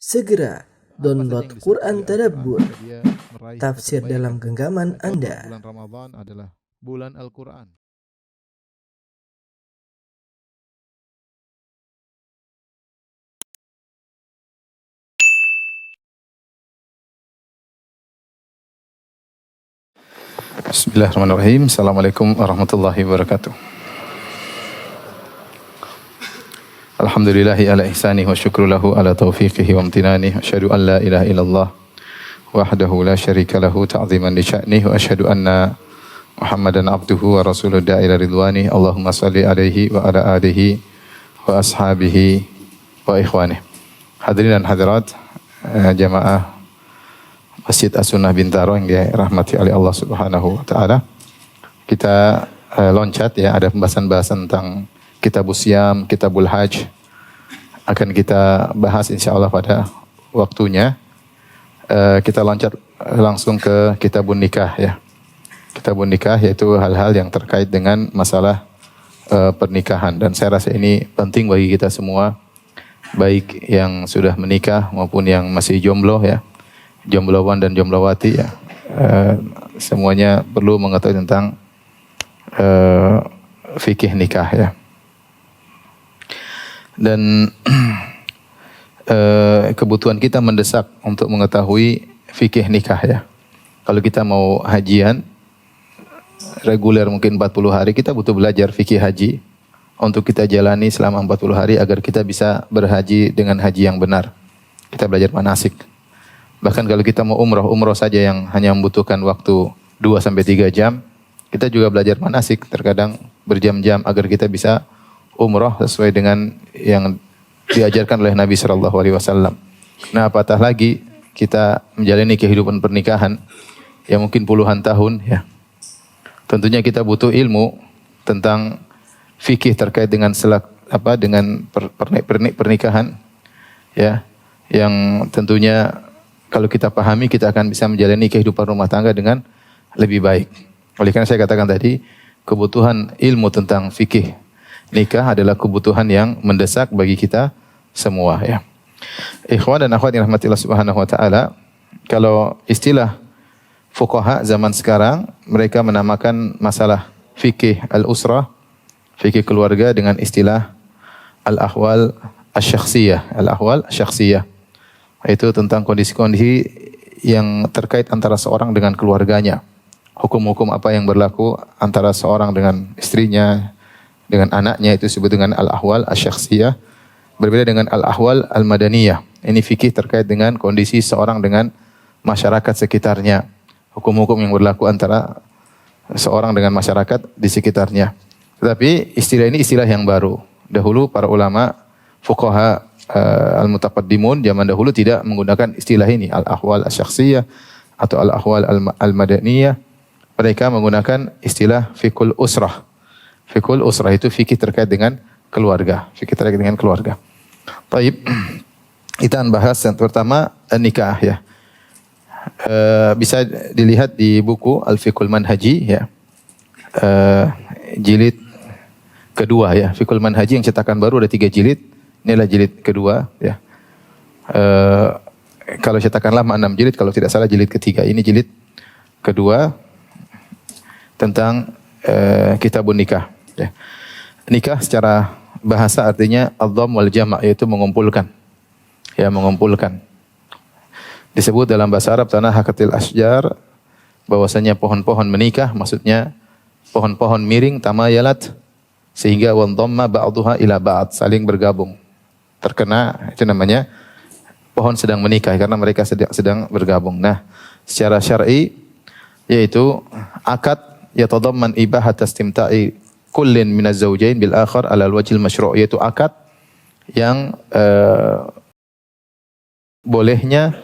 Segera download Quran Tadabbur, dia meraih tafsir kebaikan. dalam genggaman Maka Anda. bulan Ramadan adalah bulan Al-Quran. Bismillahirrahmanirrahim. Assalamualaikum warahmatullahi wabarakatuh. Alhamdulillahi ala ihsanih wa syukru lahu ala taufiqihi wa amtinanih. Asyhadu an la ilaha illallah wahdahu la syarika lahu ta'ziman li sya'nih wa asyhadu anna Muhammadan abduhu wa rasuluhu da'ila ridwani. Allahumma salli alaihi wa ala alihi wa ashabihi wa ikhwanih. Hadirin dan hadirat jamaah Masjid As-Sunnah Bintaro yang dirahmati oleh Allah Subhanahu wa taala. Kita loncat ya, ada pembahasan-pembahasan tentang Kitabus Siyam, Kitabul Hajj akan kita bahas insyaallah pada waktunya. Kita loncat langsung ke Kitabun Nikah ya. Kitabun Nikah yaitu hal-hal yang terkait dengan masalah pernikahan, dan saya rasa ini penting bagi kita semua, baik yang sudah menikah maupun yang masih jomblo ya. Jomblowan dan jomblowati ya. Semuanya perlu mengetahui tentang fikih nikah ya. Dan kebutuhan kita mendesak untuk mengetahui fikih nikah ya. Kalau kita mau hajian reguler mungkin 40 hari, kita butuh belajar fikih haji untuk kita jalani selama 40 hari agar kita bisa berhaji dengan haji yang benar. Kita belajar manasik. Bahkan kalau kita mau umroh saja yang hanya membutuhkan waktu 2-3 jam, kita juga belajar manasik terkadang berjam-jam agar kita bisa umroh sesuai dengan yang diajarkan oleh Nabi SAW. Nah, apatah lagi kita menjalani kehidupan pernikahan yang mungkin puluhan tahun ya. Tentunya kita butuh ilmu tentang fikih terkait dengan pernikahan ya, yang tentunya kalau kita pahami kita akan bisa menjalani kehidupan rumah tangga dengan lebih baik. Oleh karena saya katakan tadi, kebutuhan ilmu tentang fikih nikah adalah kebutuhan yang mendesak bagi kita semua ya. Ikhwan dan akhwat yang rahmatillah subhanahu wa ta'ala, kalau istilah fuqaha zaman sekarang, mereka menamakan masalah fikih al-usrah, fikih keluarga dengan istilah al-ahwal asy-syakhsiyah, al-ahwal asy-syakhsiyah. Itu tentang kondisi-kondisi yang terkait antara seorang dengan keluarganya. Hukum-hukum apa yang berlaku antara seorang dengan istrinya, dengan anaknya, itu disebut dengan al-ahwal asy-syakhsiyah. Berbeda dengan al-ahwal al-madaniyah. Ini fikih terkait dengan kondisi seorang dengan masyarakat sekitarnya. Hukum-hukum yang berlaku antara seorang dengan masyarakat di sekitarnya. Tetapi istilah ini istilah yang baru. Dahulu para ulama fuqaha al-mutaqaddimun zaman dahulu tidak menggunakan istilah ini, al-ahwal asy-syakhsiyah atau al-ahwal al-madaniyah. Mereka menggunakan istilah fikul usrah. Fikul usrah itu fikih terkait dengan keluarga, fikih terkait dengan keluarga. Baik, kita akan bahas yang pertama nikah ya. Bisa dilihat di buku Al-Fiqhul Manhaji ya. Jilid kedua ya. Fiqhul Manhaji yang cetakan baru ada 3 jilid. Inilah jilid kedua ya. Kalau cetakan lama 6 jilid, kalau tidak salah jilid ketiga. Ini jilid kedua tentang kitabun nikah ya. Nikah secara bahasa artinya adham wal jama', yaitu mengumpulkan. Ya, mengumpulkan. Disebut dalam bahasa Arab tanah hakatil asjar, bahwasanya pohon-pohon menikah, maksudnya pohon-pohon miring tamayalat sehingga wandhamma ba'dhuha ila ba'd, saling bergabung. Terkena, itu namanya pohon sedang menikah karena mereka sedang bergabung. Nah, secara syar'i yaitu akad yatadamman ibahat istimta'i kullin minaz zawjain bil akhar ala al-wajhil masyru', yaitu akad yang bolehnya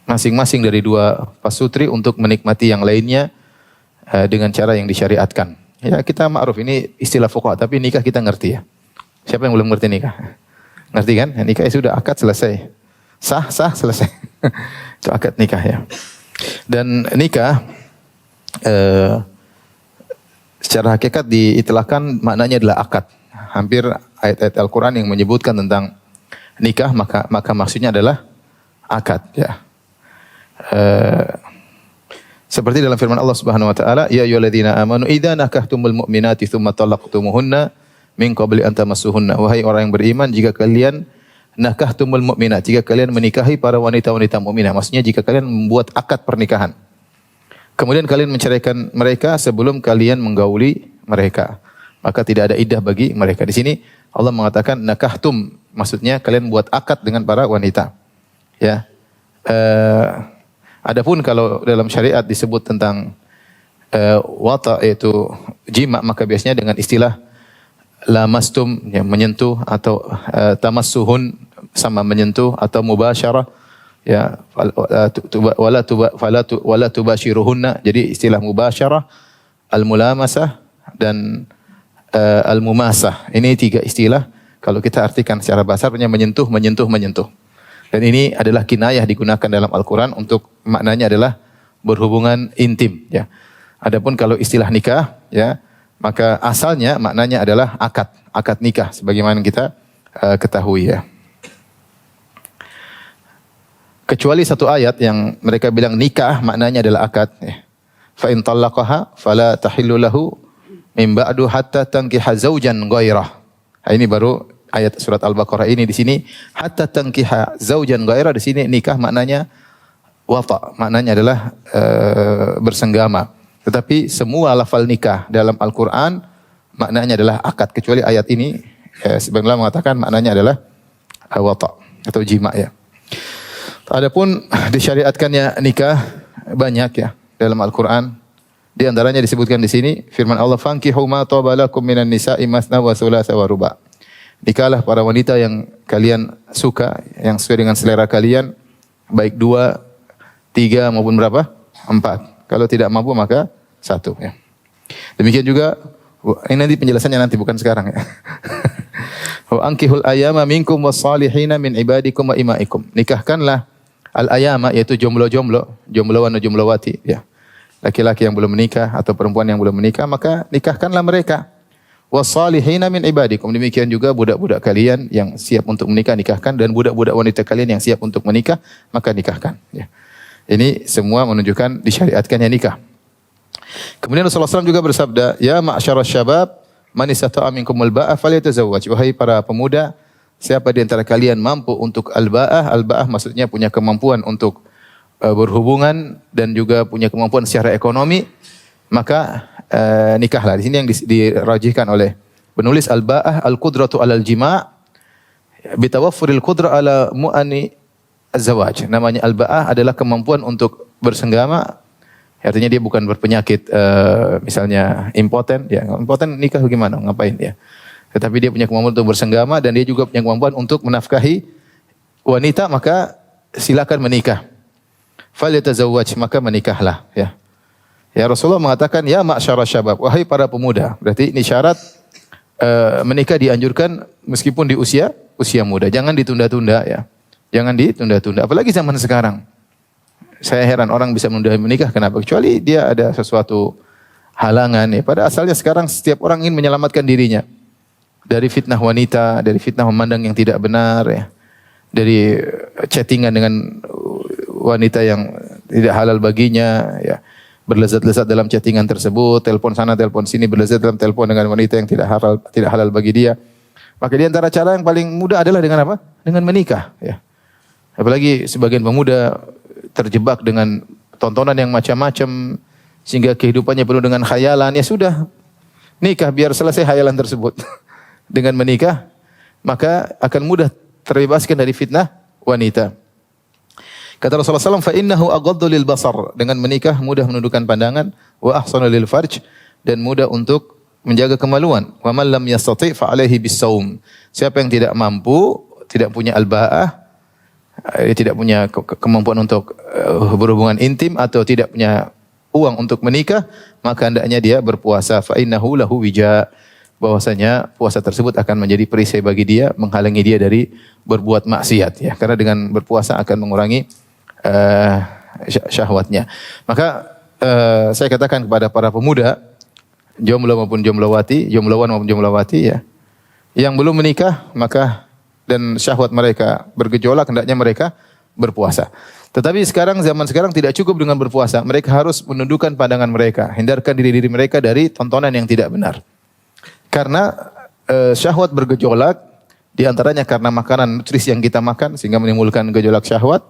masing-masing dari dua pasutri untuk menikmati yang lainnya dengan cara yang disyariatkan. Ya, kita ma'ruf ini istilah fuqaha, tapi nikah kita ngerti ya. Siapa yang belum ngerti nikah? Ngerti kan? Nikah sudah akad selesai. Sah selesai. Itu akad nikah ya. Dan nikah secara hakikat diitilahkan maknanya adalah akad. Hampir ayat-ayat Al-Quran yang menyebutkan tentang nikah maka maksudnya adalah akad ya. Seperti dalam firman Allah Subhanahu wa taala, ya ayyuhalladzina amanu idza nakahtumul mu'minati tsumma talaqtumuhunna min qabli an tamassuhunna. Wahai orang yang beriman, jika kalian nakahtumul mu'minat, jika kalian menikahi para wanita-wanita mukminah, maksudnya jika kalian membuat akad pernikahan. Kemudian kalian menceraikan mereka sebelum kalian menggauli mereka, maka tidak ada iddah bagi mereka. Di sini Allah mengatakan nakahtum, maksudnya kalian buat akad dengan para wanita. Ya. Adapun kalau dalam syariat disebut tentang wata yaitu jima, maka biasanya dengan istilah lamastum yang menyentuh, atau tamassuhun sama menyentuh, atau mubasyarah ya, wala tubashiruhunna. Jadi istilah mubasyarah, al-mulamasah dan al-mumasah. Ini tiga istilah kalau kita artikan secara bahasa artinya menyentuh. Dan ini adalah kinayah digunakan dalam Al-Quran untuk maknanya adalah berhubungan intim. Ya. Adapun kalau istilah nikah, ya, maka asalnya maknanya adalah akad nikah, sebagaimana kita ketahui ya. Kecuali satu ayat yang mereka bilang nikah maknanya adalah akad. Ya. Fa in talaqaha fala tahillu lahu min ba'du hatta tankiha zaujan ghairah. Nah, ini baru ayat surat Al-Baqarah ini. Di sini hatta tankiha zaujan ghairah, di sini nikah maknanya wata, maknanya adalah bersenggama. Tetapi semua lafal nikah dalam Al-Qur'an maknanya adalah akad, kecuali ayat ini sebenarnya mengatakan maknanya adalah wata atau jima ya. Adapun disyariatkannya nikah banyak ya dalam Al-Qur'an. Di antaranya disebutkan di sini firman Allah, fankihu ma taba lakum minan nisa'i masna wa thulatha wa ruba'. Nikahlah para wanita yang kalian suka, yang sesuai dengan selera kalian, baik 2, 3 maupun berapa? 4. Kalau tidak mampu maka 1 ya. Demikian juga ini nanti penjelasannya nanti, bukan sekarang ya. Wa ankihul ayama minkum wassalihina min ibadikum wa imaikum. Nikahkanlah al-ayama yaitu jomblo-jomblo, jomblowan atau jomblowati ya. Laki-laki yang belum menikah atau perempuan yang belum menikah, maka nikahkanlah mereka. Wassalihina min ibadikum, demikian juga budak-budak kalian yang siap untuk menikah, nikahkan, dan budak-budak wanita kalian yang siap untuk menikah, maka nikahkan ya. Ini semua menunjukkan disyariatkannya nikah. Kemudian Rasulullah SAW juga bersabda, ya ma'syarasy syabab man istata'a minkumul ba'ah falyatazawwaj. Wahai para pemuda, siapa di antara kalian mampu untuk al-ba'ah, al-ba'ah maksudnya punya kemampuan untuk berhubungan dan juga punya kemampuan secara ekonomi, maka nikahlah. Di sini yang dirajihkan oleh penulis al-ba'ah al-qudratu alal jima' bitawaffuril qudra ala mu'ani az-zawaj. Namanya al-ba'ah adalah kemampuan untuk bersenggama. Artinya dia bukan berpenyakit misalnya impoten, ya. Impoten nikah bagaimana? Ngapain ya? Tetapi dia punya kemampuan untuk bersenggama dan dia juga punya kemampuan untuk menafkahi wanita, maka silakan menikah. Falyatazawwaj, maka menikahlah ya. Ya, Rasulullah mengatakan ya ma'syarasy syabab, wahai para pemuda. Berarti ini syarat menikah dianjurkan meskipun di usia muda. Jangan ditunda-tunda ya. Jangan ditunda-tunda, apalagi zaman sekarang. Saya heran orang bisa menunda menikah, kenapa? Kecuali dia ada sesuatu halangan ya. Pada asalnya sekarang setiap orang ingin menyelamatkan dirinya dari fitnah wanita, dari fitnah memandang yang tidak benar ya. Dari chattingan dengan wanita yang tidak halal baginya ya. Berlezat-lezat dalam chattingan tersebut, telepon sana, telepon sini, berlezat dalam telepon dengan wanita yang tidak halal bagi dia. Maka di antara cara yang paling mudah adalah dengan apa? Dengan menikah, ya. Apalagi sebagian pemuda terjebak dengan tontonan yang macam-macam sehingga kehidupannya penuh dengan khayalan. Ya sudah, nikah biar selesai khayalan tersebut. Dengan menikah, maka akan mudah terbebaskan dari fitnah wanita. Kata Rasulullah SAW, فَإِنَّهُ أَغَضُّ لِلْبَصَرِ. Dengan menikah mudah menundukkan pandangan, وَأَحْصَنُ لِلْفَرْجِ. Dan mudah untuk menjaga kemaluan. وَمَنْ لَمْ يَسْتَطِعْ فَعَلَيْهِ بِالصَّوْمِ. Siapa yang tidak mampu, tidak punya al-ba'ah, tidak punya kemampuan untuk berhubungan intim atau tidak punya uang untuk menikah, maka hendaknya dia berpuasa. فَإِنَّهُ لَهُ وِجَاء. Bahwasanya puasa tersebut akan menjadi perisai bagi dia, menghalangi dia dari berbuat maksiat. Ya, karena dengan berpuasa akan mengurangi syahwatnya. Maka saya katakan kepada para pemuda, jomblo maupun jomblowati, jomblowan maupun jomblowati ya, yang belum menikah maka dan syahwat mereka bergejolak, hendaknya mereka berpuasa. Tetapi zaman sekarang tidak cukup dengan berpuasa. Mereka harus menundukkan pandangan mereka, hindarkan diri mereka dari tontonan yang tidak benar. Karena syahwat bergejolak, di antaranya karena makanan nutrisi yang kita makan sehingga menimbulkan gejolak syahwat,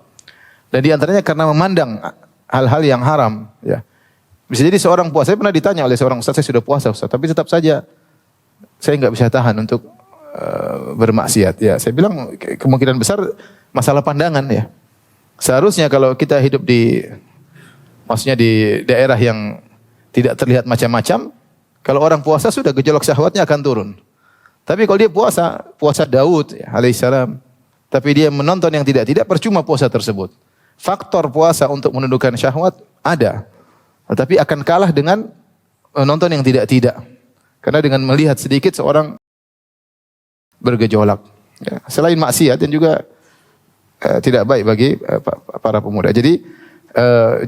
dan di antaranya karena memandang hal-hal yang haram. Ya. Bisa jadi seorang puasa, saya pernah ditanya oleh seorang ustaz, saya sudah puasa ustaz, tapi tetap saja saya nggak bisa tahan untuk bermaksiat. Ya, saya bilang kemungkinan besar masalah pandangan ya. Seharusnya kalau kita hidup maksudnya di daerah yang tidak terlihat macam-macam, kalau orang puasa sudah gejolak syahwatnya akan turun. Tapi kalau dia puasa Daud ya, alaihissalam, tapi dia menonton yang tidak percuma puasa tersebut. Faktor puasa untuk menundukkan syahwat ada, tetapi akan kalah dengan menonton yang tidak. Karena dengan melihat sedikit seorang bergejolak. Ya, selain maksiat dan juga tidak baik bagi para pemuda. Jadi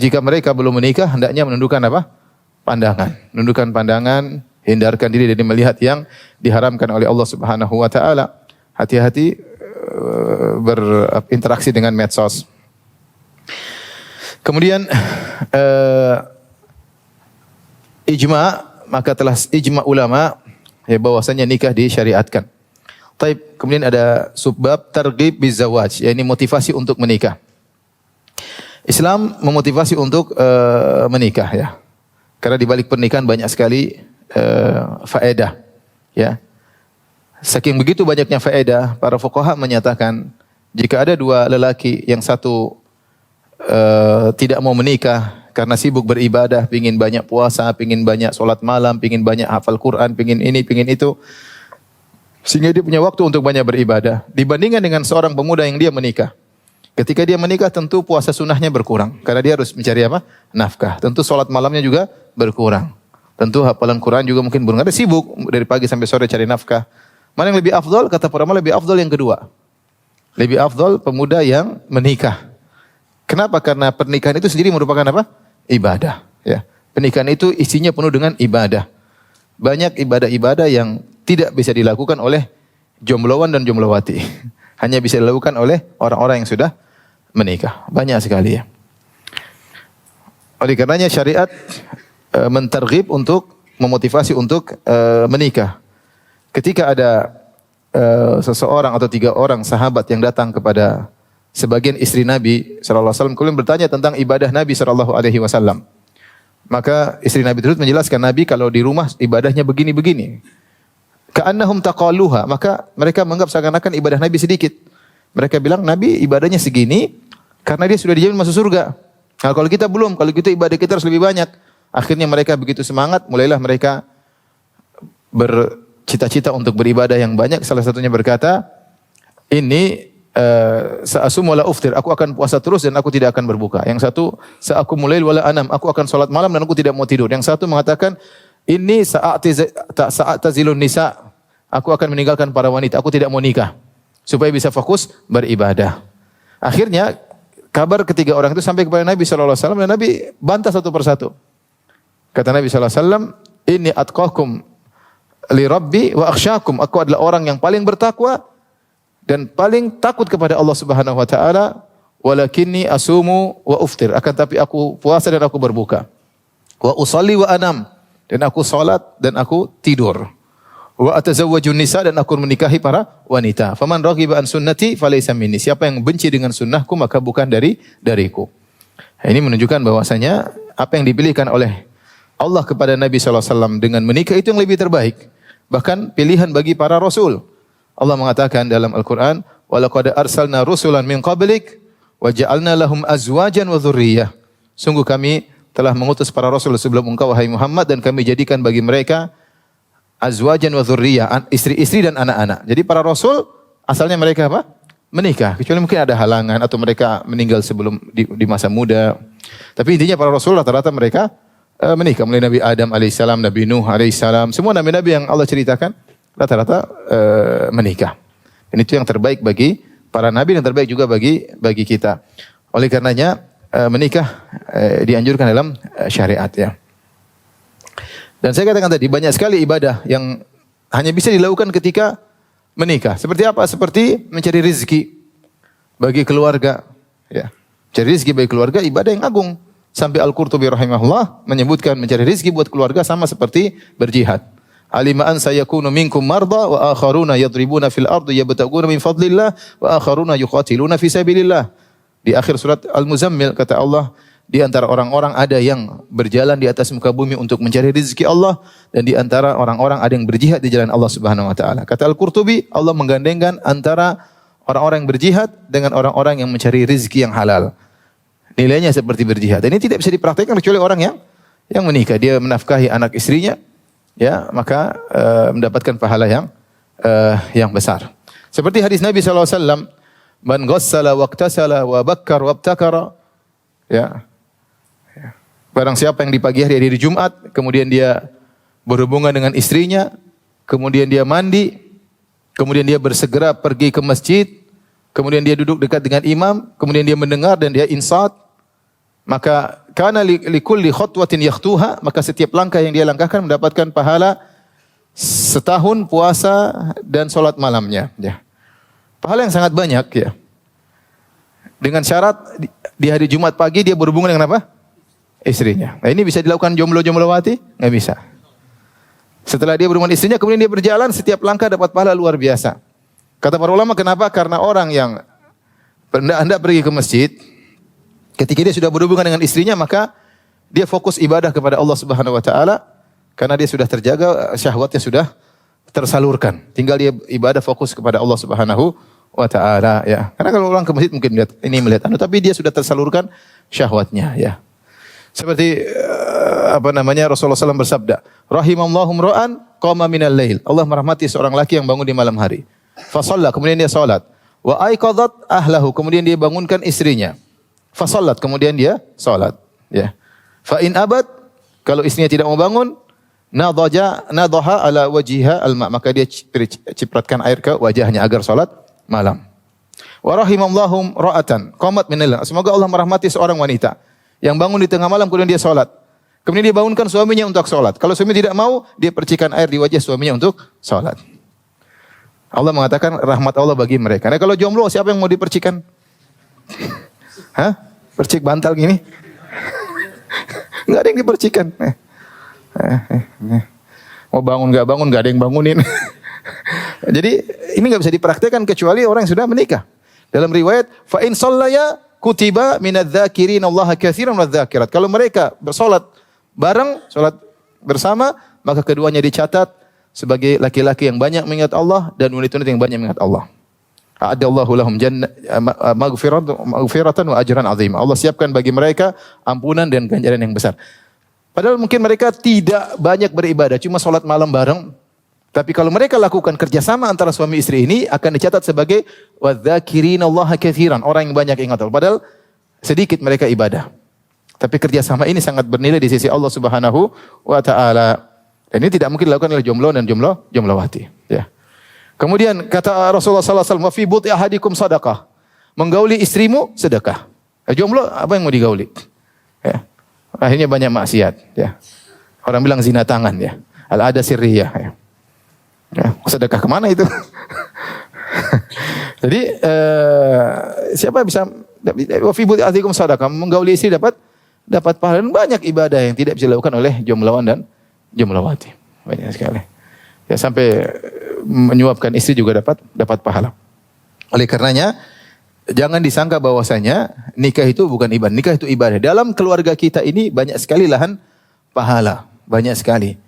jika mereka belum menikah, hendaknya menundukkan apa? Pandangan. Menundukkan pandangan, hindarkan diri dari melihat yang diharamkan oleh Allah Subhanahu wa taala. Hati-hati berinteraksi dengan medsos. Kemudian maka telah ijma ulama ya bahwasanya nikah disyariatkan. Kemudian ada subbab targhib bizawaj, yakni motivasi untuk menikah. Islam memotivasi untuk menikah ya. Karena di balik pernikahan banyak sekali faedah ya. Saking begitu banyaknya faedah, para fuqaha menyatakan jika ada dua lelaki yang satu tidak mau menikah karena sibuk beribadah, pingin banyak puasa, pingin banyak sholat malam, pingin banyak hafal Quran, pingin ini, pingin itu, sehingga dia punya waktu untuk banyak beribadah. Dibandingkan dengan seorang pemuda yang dia menikah. Ketika dia menikah tentu puasa sunnahnya berkurang. Karena dia harus mencari apa? Nafkah. Tentu sholat malamnya juga berkurang. Tentu hafalan Quran juga mungkin berkurang. Ada sibuk dari pagi sampai sore cari nafkah. Mana yang lebih afdol? Kata para ulama lebih afdol yang kedua. Lebih afdol pemuda yang menikah. Kenapa? Karena pernikahan itu sendiri merupakan apa? Ibadah. Ya. Pernikahan itu isinya penuh dengan ibadah. Banyak ibadah-ibadah yang tidak bisa dilakukan oleh jombloan dan jomblowati. Hanya bisa dilakukan oleh orang-orang yang sudah menikah. Banyak sekali ya. Oleh karenanya syariat mentarghib untuk memotivasi untuk menikah. Ketika ada seseorang atau 3 orang sahabat yang datang kepada sebagian istri Nabi sallallahu alaihi wasallam kemudian bertanya tentang ibadah Nabi sallallahu alaihi wasallam. Maka istri Nabi tersebut menjelaskan Nabi kalau di rumah ibadahnya begini-begini. Ka'annahum taqalluha, maka mereka menganggap seakan-akan ibadah Nabi sedikit. Mereka bilang Nabi ibadahnya segini karena dia sudah dijamin masuk surga. Nah, kalau kita belum, kalau kita ibadah kita harus lebih banyak. Akhirnya mereka begitu semangat, mulailah mereka bercita-cita untuk beribadah yang banyak. Salah satunya berkata, ini sa'asum wala uftir, aku akan puasa terus dan aku tidak akan berbuka. Yang satu, sa'akumul lail wala anam, aku akan salat malam dan aku tidak mau tidur. Yang satu mengatakan, ini sa'atazilun nisa, aku akan meninggalkan para wanita, aku tidak mau nikah supaya bisa fokus beribadah. Akhirnya kabar ketiga orang itu sampai kepada Nabi sallallahu alaihi wasallam dan Nabi bantah satu persatu. Kata Nabi sallallahu alaihi wasallam, "Inni atqakum li rabbi wa akhsyakum." Aku adalah orang yang paling bertakwa dan paling takut kepada Allah Subhanahu wa taala, walakinni asumu wa uftir. Akan tapi aku puasa dan aku berbuka. Wa usalli wa anam, dan aku salat dan aku tidur. Wa atazawwajun nisa, dan aku menikahi para wanita. Faman raghiba an sunnati falaysa minni. Siapa yang benci dengan sunnahku maka bukan dariku. Ini menunjukkan bahwasanya apa yang dipilihkan oleh Allah kepada Nabi sallallahu alaihi wasallam dengan menikah itu yang lebih terbaik. Bahkan pilihan bagi para rasul. Allah mengatakan dalam Al-Qur'an, "Wa laqad arsalna rusulan min qablik wa ja'alna lahum azwajan wa dzurriyyah." Sungguh kami telah mengutus para rasul sebelum engkau wahai Muhammad dan kami jadikan bagi mereka azwajan wa dzurriyyah, istri-istri dan anak-anak. Jadi para rasul asalnya mereka apa? Menikah. Kecuali mungkin ada halangan atau mereka meninggal sebelum di masa muda. Tapi intinya para rasul rata-rata mereka menikah. Mulai Nabi Adam alaihissalam, Nabi Nuh alaihissalam, semua nabi-nabi yang Allah ceritakan rata-rata menikah. Dan itu yang terbaik bagi para nabi dan terbaik juga bagi kita. Oleh karenanya menikah dianjurkan dalam syariat ya. Dan saya katakan tadi banyak sekali ibadah yang hanya bisa dilakukan ketika menikah. Seperti apa? Seperti mencari rezeki bagi keluarga. Ya. Mencari rezeki bagi keluarga ibadah yang agung. Sampai Al-Qurtubi rahimahullah menyebutkan mencari rezeki buat keluarga sama seperti berjihad. Alima an sayakunu minkum marda wa akharuna yadribuna fil ardi yabtaguna min fadlillah wa akharuna yuqatiluna fi sabilillah. Di akhir surat Al-Muzammil kata Allah, di antara orang-orang ada yang berjalan di atas muka bumi untuk mencari rezeki Allah, dan di antara orang-orang ada yang berjihad di jalan Allah Subhanahu wa taala. Kata Al-Qurtubi, Allah menggandengkan antara orang-orang yang berjihad dengan orang-orang yang mencari rezeki yang halal. Nilainya seperti berjihad. Dan ini tidak bisa dipraktikkan kecuali orang yang menikah, dia menafkahi anak istrinya, ya, maka mendapatkan pahala yang besar. Seperti hadis Nabi sallallahu alaihi wasallam, man ghassala waqtasala wa bakkar wabtakara, ya. Barang siapa yang di pagi hari Jumat, kemudian dia berhubungan dengan istrinya, kemudian dia mandi, kemudian dia bersegera pergi ke masjid, kemudian dia duduk dekat dengan imam, kemudian dia mendengar dan dia insat, maka kana likulli khutwatin yakhtuha, maka setiap langkah yang dia langkahkan mendapatkan pahala setahun puasa dan salat malamnya, ya. Pahala yang sangat banyak, ya. Dengan syarat di hari Jumat pagi dia berhubungan dengan apa? Istrinya. Nah, ini bisa dilakukan jomblo-jomblowati? Enggak bisa. Setelah dia berhubungan istrinya, kemudian dia berjalan, setiap langkah dapat pahala luar biasa. Kata para ulama, kenapa? Karena orang yang hendak pergi ke masjid, ketika dia sudah berhubungan dengan istrinya, maka dia fokus ibadah kepada Allah Subhanahu wa taala, karena dia sudah terjaga, syahwatnya sudah tersalurkan. Tinggal dia ibadah fokus kepada Allah Subhanahu wa taala, ya. Karena kalau orang ke masjid mungkin melihat tapi dia sudah tersalurkan syahwatnya, ya. Seperti Rasulullah SAW bersabda, rahimallahu ra'an qama minal lail. Allah merahmati seorang laki yang bangun di malam hari. Fa shalla, kemudian dia salat. Wa aiqadhat ahlahu, kemudian dia bangunkan istrinya. Fa shallat, kemudian dia salat, ya. Fa in abad, kalau istrinya tidak mau bangun, nadaha ala wajiha alma, maka dia cipratkan air ke wajahnya agar salat malam. Wa rahimallahu ra'atan qamat minal lail. Semoga Allah merahmati seorang wanita yang bangun di tengah malam kemudian dia salat. Kemudian dia bangunkan suaminya untuk salat. Kalau suami tidak mau, dia percikan air di wajah suaminya untuk salat. Allah mengatakan rahmat Allah bagi mereka. Nah, kalau jomblo siapa yang mau dipercikan? Hah? Percik bantal gini? Enggak ada yang dipercikan. Mau bangun enggak ada yang bangunin. Jadi ini enggak bisa dipraktikkan kecuali orang yang sudah menikah. Dalam riwayat, fa in shallaya kutiba minadz-dzakirin Allah katsiran wadz-dzakirat. Kalau mereka bersolat bareng, solat bersama, maka keduanya dicatat sebagai laki-laki yang banyak mengingat Allah dan wanita-wanita yang banyak mengingat Allah. A'adallahu lahum maghfiratan wa ajran 'azim. Allah siapkan bagi mereka ampunan dan ganjaran yang besar. Padahal mungkin mereka tidak banyak beribadah, cuma solat malam bareng. Tapi kalau mereka lakukan kerjasama antara suami istri ini akan dicatat sebagai wadz-dzakirina Allah katsiran, orang yang banyak ingat Allah. Padahal sedikit mereka ibadah. Tapi kerjasama ini sangat bernilai di sisi Allah Subhanahu wa taala. Dan ini tidak mungkin dilakukan oleh jomblo dan jomblowati, ya. Kemudian kata Rasulullah sallallahu alaihi wasallam, "Wa fi buti ahadikum sadaqah." Menggauli istrimu sedekah. Jomblo apa yang mau digauli? Ya. Akhirnya banyak maksiat, ya. Orang bilang zina tangan, ya. Al-ada sirriyah, ya. Ya, sedekah kemana itu? Jadi siapa bisa wafibut atikum sadaqah, menggauli istri dapat pahala. Banyak ibadah yang tidak bisa dilakukan oleh jombloan dan jomblowati. Banyak sekali. Ya, sampai menyuapkan istri juga dapat pahala. Oleh karenanya jangan disangka bahwasanya nikah itu bukan ibadah. Nikah itu ibadah. Dalam keluarga kita ini banyak sekali lahan pahala, banyak sekali.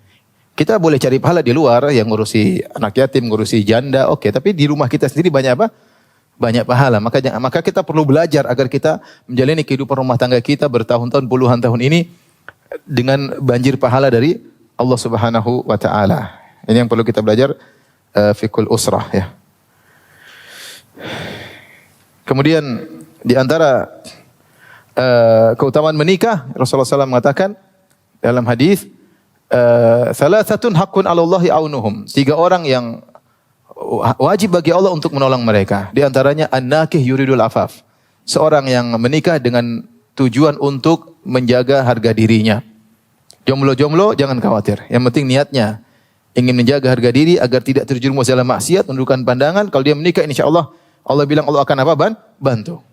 Kita boleh cari pahala di luar, yang ngurusi anak yatim, ngurusi janda, oke. Tapi di rumah kita sendiri banyak apa? Banyak pahala. Maka kita perlu belajar agar kita menjalani kehidupan rumah tangga kita bertahun-tahun, puluhan tahun ini dengan banjir pahala dari Allah Subhanahu wa taala. Ini yang perlu kita belajar fikul usrah, ya. Kemudian di antara keutamaan menikah, Rasulullah SAW mengatakan dalam hadis, salasatun haqqun 'alallahi aunuhum. 3 orang yang wajib bagi Allah untuk menolong mereka. Di antaranya an-nakih yuridul afaf. Seorang yang menikah dengan tujuan untuk menjaga harga dirinya. Jomblo-jomblo jangan khawatir. Yang penting niatnya ingin menjaga harga diri agar tidak terjerumus dalam maksiat, menundukkan pandangan, kalau dia menikah insyaallah Allah bilang Allah akan apa? Bantu.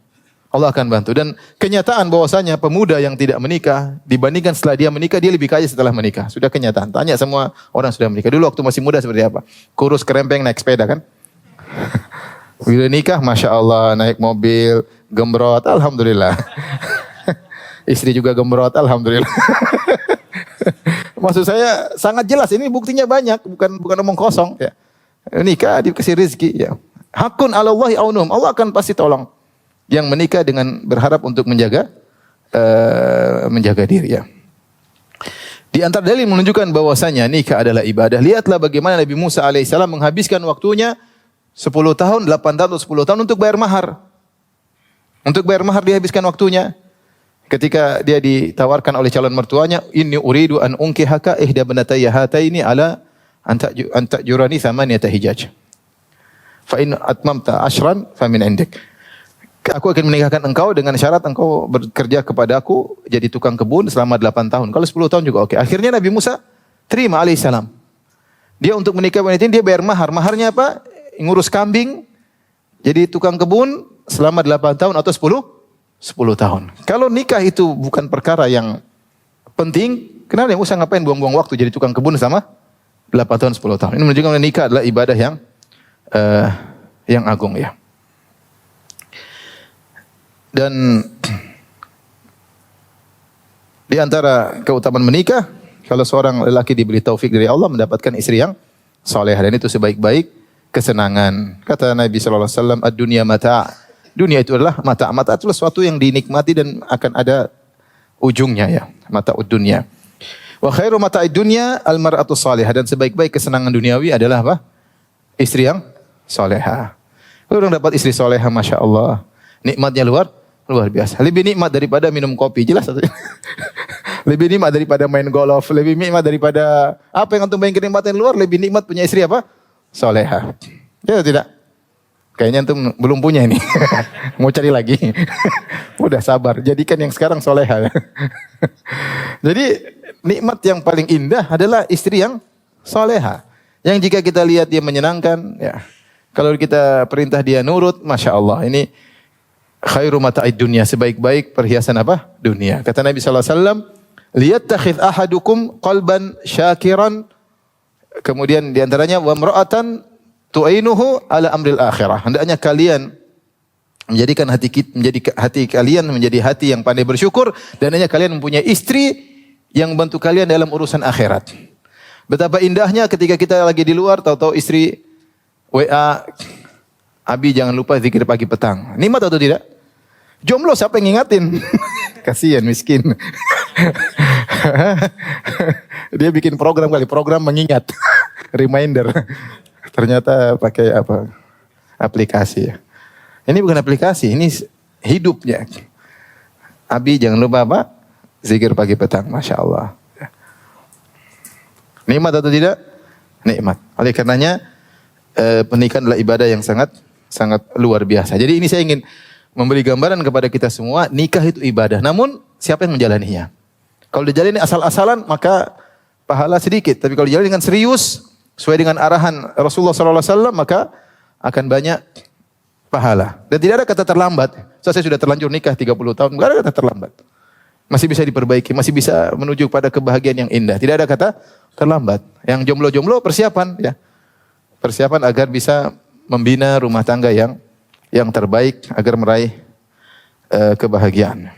Allah akan bantu. Dan kenyataan bahwasanya pemuda yang tidak menikah dibandingkan setelah dia menikah, dia lebih kaya setelah menikah. Sudah kenyataan. Tanya semua orang sudah menikah. Dulu waktu masih muda seperti apa? Kurus, kerempeng, naik sepeda kan? Bila nikah, Masya Allah, naik mobil, gembrot, Alhamdulillah. Istri juga gembrot, Alhamdulillah. Maksud saya sangat jelas, ini buktinya banyak, bukan omong kosong. Ya. Nikah dikasih rezeki. Ya. Hakun alallahi aunum, Allah akan pasti tolong. Yang menikah dengan berharap untuk menjaga diri. Ya. Di antara dalil menunjukkan bahwasanya nikah adalah ibadah. Lihatlah bagaimana Nabi Musa alaihissalam menghabiskan waktunya 10 tahun, 8 tahun atau 10 tahun untuk bayar mahar. Untuk bayar mahar dihabiskan waktunya. Ketika dia ditawarkan oleh calon mertuanya, inni uridu an unkihaka ihda banatayya hataini ala anta jurani thamaniyata hijaj. Fa in atmamta ashran fa min indik. Aku akan menikahkan engkau dengan syarat engkau bekerja kepada aku jadi tukang kebun selama 8 tahun. Kalau 10 tahun juga oke. Akhirnya Nabi Musa terima alaihissalam. Dia untuk menikah wanita ini dia bayar mahar. Maharnya apa? Ngurus kambing, jadi tukang kebun selama 8 tahun atau 10 tahun. Kalau nikah itu bukan perkara yang penting, kenapa Nabi Musa ngapain buang-buang waktu jadi tukang kebun sama 8 tahun 10 tahun. Ini menunjukkan nikah adalah ibadah yang agung ya. Dan di antara keutamaan menikah, kalau seorang lelaki diberi taufik dari Allah mendapatkan istri yang salehah, dan itu sebaik-baik kesenangan. Kata Nabi sallallahu alaihi wasallam, "Ad-dunya mata'." Dunia itu adalah mata'. Mata' itu sesuatu yang dinikmati dan akan ada ujungnya ya. Mata'ud dunya. Wa khairu mata'id dunya al-mar'atu salihah, dan sebaik-baik kesenangan duniawi adalah apa? Istri yang salehah. Kalau orang dapat istri salehah, Masya Allah, nikmatnya luar biasa. Lebih nikmat daripada minum kopi, jelas. Lebih nikmat daripada main golf, lebih nikmat daripada apa yang antum bayangkan kenikmatan luar, lebih nikmat punya istri apa? Salehah. Ya tidak? Kayaknya antum belum punya ini. Mau cari lagi. Udah sabar, jadikan yang sekarang salehah. Jadi nikmat yang paling indah adalah istri yang salehah. Yang jika kita lihat dia menyenangkan, ya. Kalau kita perintah dia nurut, Masya Allah. Ini khairu mata'id dunya, sebaik-baik perhiasan apa? Dunia. Kata Nabi sallallahu alaihi wasallam, liyattakhidh ahadukum qalban syakiran. Kemudian di antaranya wa imra'atan tu'inuhu ala amril akhirah. Hendaknya kalian menjadikan hati kalian menjadi hati yang pandai bersyukur, dan hendaknya kalian mempunyai istri yang membantu kalian dalam urusan akhirat. Betapa indahnya ketika kita lagi di luar, tahu-tahu istri WA, Abi jangan lupa zikir pagi petang. Nikmat atau tidak? Jomblo siapa yang ngingatin? Kasihan miskin. Dia bikin program mengingat. Reminder. Ternyata pakai apa? Aplikasi ya. Ini bukan aplikasi, ini hidupnya. Abi jangan lupa apa? Zikir pagi petang. Masya Allah. Nikmat atau tidak? Nikmat. Oleh karenanya pernikahan adalah ibadah yang sangat luar biasa. Jadi ini saya ingin memberi gambaran kepada kita semua, nikah itu ibadah. Namun siapa yang menjalaninya? Kalau dijalani asal-asalan maka pahala sedikit. Tapi kalau dijalani dengan serius, sesuai dengan arahan Rasulullah SAW, maka akan banyak pahala. Dan tidak ada kata terlambat. Saya sudah terlanjur nikah 30 tahun, tidak ada kata terlambat. Masih bisa diperbaiki, masih bisa menuju pada kebahagiaan yang indah. Tidak ada kata terlambat. Yang jomblo-jomblo persiapan ya. Persiapan agar bisa membina rumah tangga yang terbaik agar meraih kebahagiaan.